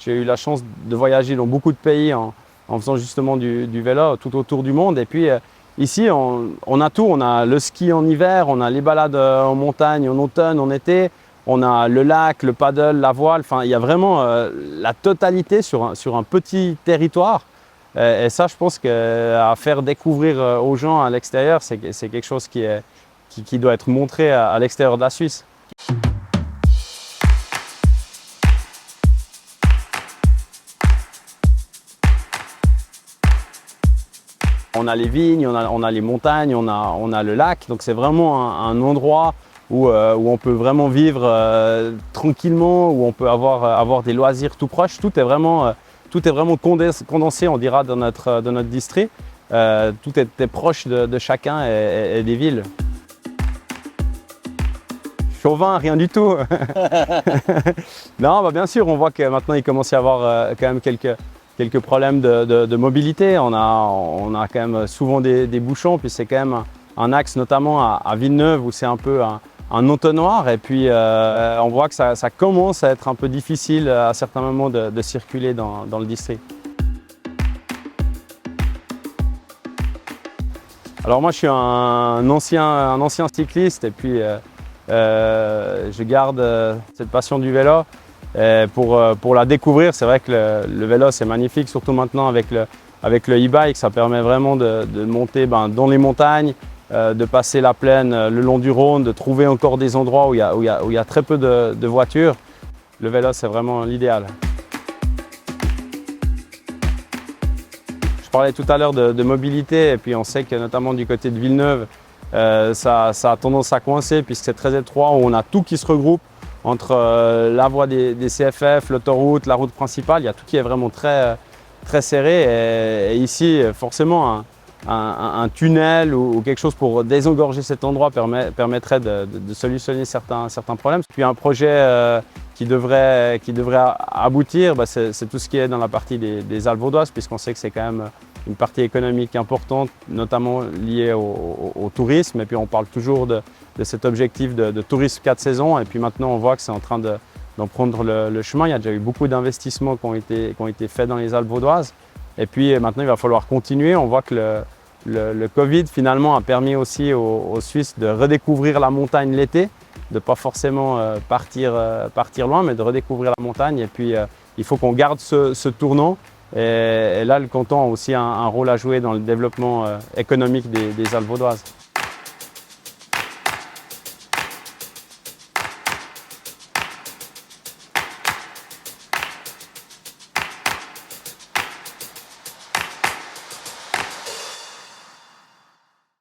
J'ai eu la chance de voyager dans beaucoup de pays en faisant justement du vélo tout autour du monde. Et puis ici, on a tout. On a le ski en hiver, on a les balades en montagne en automne, en été. On a le lac, le paddle, la voile. Enfin, il y a vraiment la totalité sur un petit territoire. Et ça, je pense qu'à faire découvrir aux gens à l'extérieur, c'est quelque chose qui doit être montré à l'extérieur de la Suisse. On a les vignes, on a les montagnes, on a le lac. Donc c'est vraiment un endroit où on peut vraiment vivre tranquillement, où on peut avoir des loisirs tout proches. Tout est vraiment condensé, on dira, dans notre district. Tout est proche de chacun et des villes. Chauvin, rien du tout. Non, bah bien sûr, on voit que maintenant il commence à y avoir quand même quelques problèmes de mobilité. On a quand même souvent des bouchons, puis c'est quand même un axe notamment à Villeneuve où c'est un peu un entonnoir. Et puis on voit que ça commence à être un peu difficile à certains moments de circuler dans le district. Alors moi je suis un ancien cycliste et puis je garde cette passion du vélo. Et pour la découvrir, c'est vrai que le vélo c'est magnifique, surtout maintenant avec le e-bike. Ça permet vraiment de monter dans les montagnes, de passer la plaine le long du Rhône, de trouver encore des endroits où il y a très peu de voitures. Le vélo c'est vraiment l'idéal. Je parlais tout à l'heure de mobilité et puis on sait que notamment du côté de Villeneuve, ça a tendance à coincer puisque c'est très étroit, où on a tout qui se regroupe entre la voie des CFF, l'autoroute, la route principale. Il y a tout qui est vraiment très serré et ici forcément un tunnel ou quelque chose pour désengorger cet endroit permettrait de solutionner certains problèmes. Puis un projet qui devrait aboutir, c'est tout ce qui est dans la partie des Alpes vaudoises, puisqu'on sait que c'est quand même une partie économique importante, notamment liée au tourisme. Et puis on parle toujours de cet objectif de tourisme 4 saisons. Et puis maintenant, on voit que c'est en train d'en prendre le chemin. Il y a déjà eu beaucoup d'investissements qui ont été faits dans les Alpes vaudoises. Et puis maintenant, il va falloir continuer. On voit que le Covid finalement a permis aussi aux Suisses de redécouvrir la montagne l'été, de ne pas forcément partir loin, mais de redécouvrir la montagne. Et puis il faut qu'on garde ce tournant. Et là, le canton a aussi un rôle à jouer dans le développement économique des Alpes vaudoises.